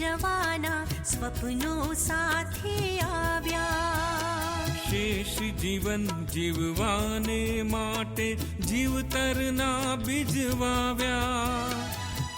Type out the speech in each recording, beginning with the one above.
જવાના સ્વપ્નો સાથે આવ્યા. શેષ જીવન જીવવાને માટે જીવતરના બીજ વાવ્યા.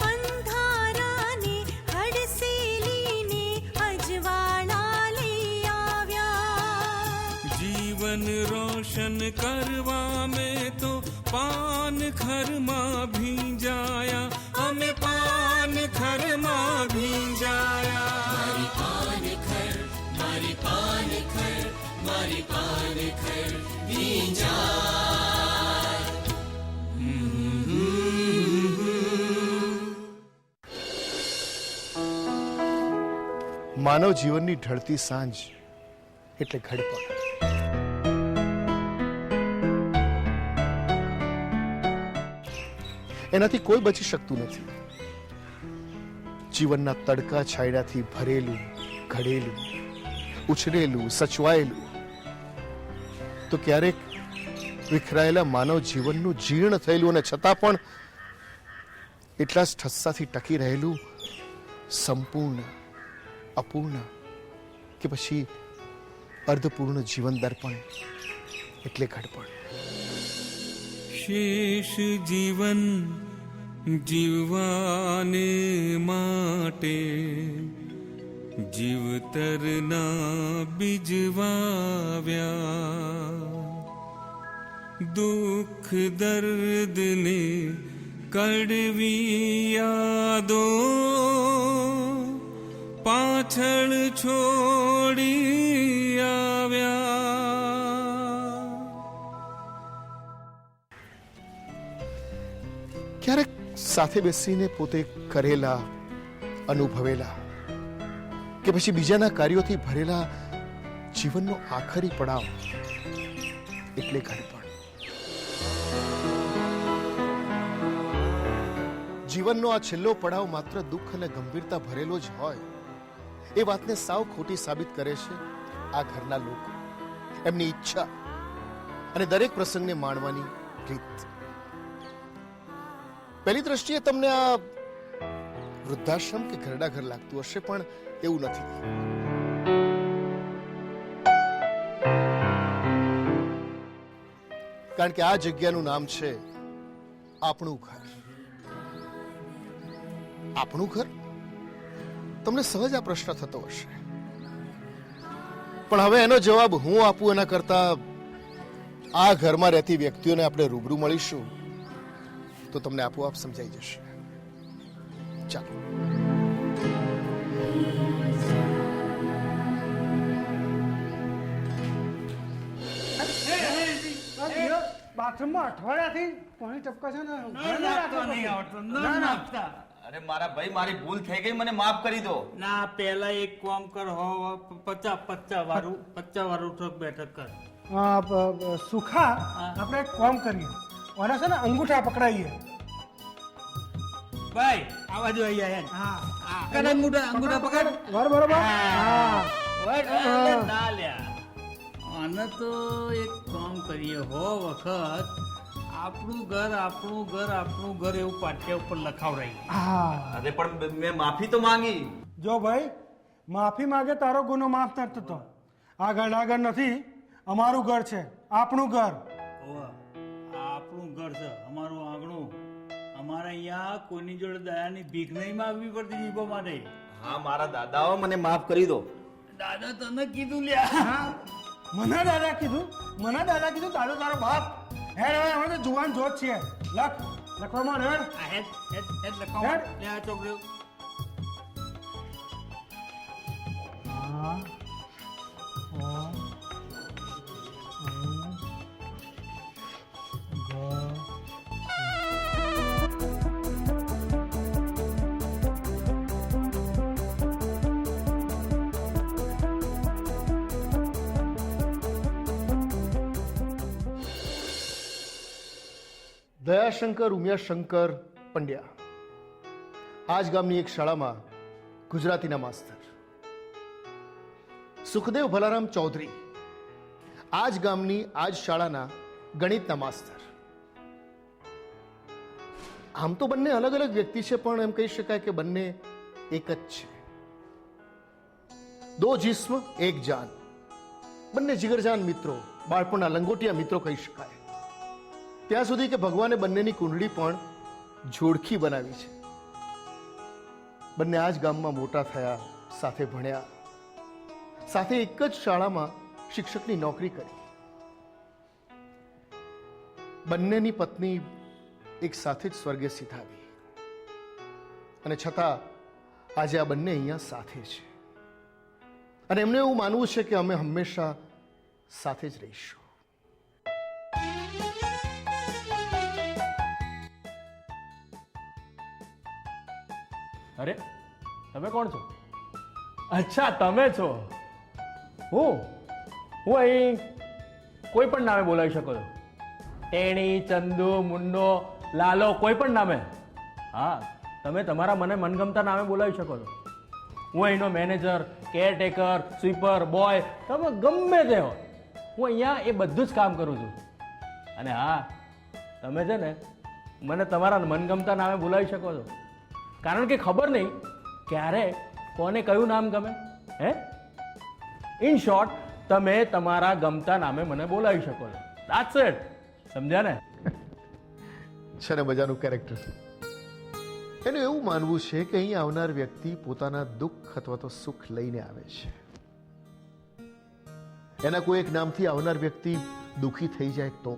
અંધારાને હડસેલીને અજવાળા લઈ આવ્યા. જીવન રોશન કરવા મેં તો પાન ખરમાં ભીંજાયા. અમે પાન ખરમાં ભીંજાયા. મારી પાન ખર, મારી પાન ખર, મારી પાન ખર ભીંજાય. માનવ જીવનની ઢળતી સાંજ એટલે ઘડપણ. એનાથી કોઈ બચી શકતું નથી. જીવનના તડકા છાયડાથી ભરેલું, ઘડેલું, ઉછરેલું, સચવાયેલું તો ક્યારેક વિખરાયેલા માનવ જીવનનું જીર્ણ થયેલું અને છતાં પણ એટલા જ ઠસ્સાથી ટકી રહેલું સંપૂર્ણ, અપૂર્ણ કે પછી અર્ધપૂર્ણ જીવન દર્પણ એટલે ઘડપણ. શેષ જીવન જીવવાને માટે જીવતરના બીજ વાવ્યા. દુઃખ દર્દને કડવી યાદો પાછળ છોડી આવ્યા. ક્યારેક સાથે બેસીને પોતે કરેલા, અનુભવેલા કે પછી બીજાના કાર્યોથી ભરેલા જીવનનો આખરી પડાવ એટલે ઘડપણ. જીવનનો આ છેલ્લો પડાવ માત્ર દુઃખ અને ગંભીરતા ભરેલો જ હોય એ વાતને સાવ ખોટી સાબિત કરે છે આ ઘરના લોકો, એમની ઈચ્છા અને દરેક પ્રસંગને માણવાની રીત. પહેલી દ્રષ્ટિએ તમને આ વૃદ્ધાશ્રમ કે ઘરડા ઘર લાગતું હશે, પણ એવું નથી. કારણ કે આ જગ્યાનું નામ છે આપણું ઘર. આપણું ઘર? તમને સહજ આ પ્રશ્ન થતો હશે, પણ હવે એનો જવાબ હું આપું એના કરતા આ ઘરમાં રહેતી વ્યક્તિઓને આપણે રૂબરૂ મળીશું તો તમને આપોઆપ સમજાઈ જશે. ચાલો. બાથરૂમમાં અઠવાડિયાથી પાણી ટપકા છે ને નહીં આવડતું. અરે મારા ભાઈ, મારી ભૂલ થઈ ગઈ, મને માફ કરી દો. ના, પેલા એક કામ કર, 50 વાળું ઉઠક બેઠક કર. સુખા, આપણે એક કામ કરીએ, ઓને છે ને અંગૂઠા પકડાઈએ. ભાઈ આવા જો અહીંયા. હા, અંગૂઠા પકડ. બરોબર. હા, ના લ્યા, આને તો એક કામ કરીએ, વખત આપણું ઘર એવું પાટિયા ઉપર લખાવડાય. હા. અરે પણ મેં માફી તો માંગી. જો ભાઈ, માફી માંગે તારો ગુનો માફ નથી થતો. આ ઘર નથી, અમારું ઘર છે, આપણું ઘર. આપણું ઘર છે, અમારું આંગણું. અમારે અહીંયા કોઈની જોડે દયાની ભીખ નહીં માંગવી પડતી જીવો માટે. હા, મારા દાદાઓ, મને માફ કરી દો. દાદા તને કીધું લ્યા. મને દાદા કીધું? દાદો તારો બાપ. હેડ હવે, અમે તો જુવાન જોત છીએ. લખવામાં હેડ. લે આ ચોકડીઓ. દયાશંકર ઉમિયાશંકર પંડ્યા આજ ગામની એક શાળામાં ગુજરાતીના માસ્તર. સુખદેવ ભલારામ ચૌધરી આજ ગામની આજ શાળાના ગણિતના માસ્તર. આમ તો બંને અલગ અલગ વ્યક્તિ છે, પણ એમ કહી શકાય કે બંને એક જ છે. દો જિસ્મ એક જાન. બંને જીગરજાન મિત્રો, બાળપણના લંગોટિયા મિત્રો કહી શકાય. ત્યાં સુધી કે ભગવાને બંનેની કુંડળી પણ જોડખી બનાવી છે. બંને આ જ ગામમાં મોટા થયા, સાથે ભણ્યા, સાથે એક જ શાળામાં શિક્ષકની નોકરી કરી. બંનેની પત્ની એક સાથે જ સ્વર્ગે સિધાવી, અને છતાં આજે આ બંને અહીંયા સાથે છે. અને એમને એવું માનવું છે કે અમે હંમેશા સાથે જ રહીશું. અરે તમે કોણ છો? અચ્છા તમે છો. હું અહીં કોઈ પણ નામે બોલાવી શકો છો. ટેણી, ચંદુ, મુન્નો, લાલો, કોઈ પણ નામે. હા, તમે તમારા મને મનગમતા નામે બોલાવી શકો છો. હું અહીંનો મેનેજર, કેરટેકર, સ્વીપર, બોય, તમે ગમે તે હો, હું અહીંયા એ બધું જ કામ કરું છું. અને હા, તમે છે ને મને તમારા મનગમતા નામે બોલાવી શકો છો, કારણ કે ખબર નહીં ક્યારે કોને કયું નામ ગમે. હે, ઇન શોર્ટ, તમે તમારા ગમતા નામે મને બોલાવી શકો છો. That's it. સમજ્યા ને? છે ને મજાનું કેરેક્ટર. એનું એવું માનવું છે કે અહીં આવનાર વ્યક્તિ પોતાના દુઃખ અથવા તો સુખ લઈને આવે છે. એના કોઈ એક નામથી આવનાર વ્યક્તિ દુઃખી થઈ જાય તો,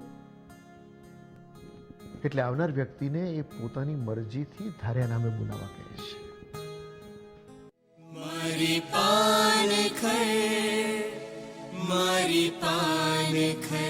એટલે આવનાર વ્યક્તિને એ પોતાની મરજીથી ધાર્યા નામે બોલાવવા કહે છે. મારી પાનખર, મારી પાનખર,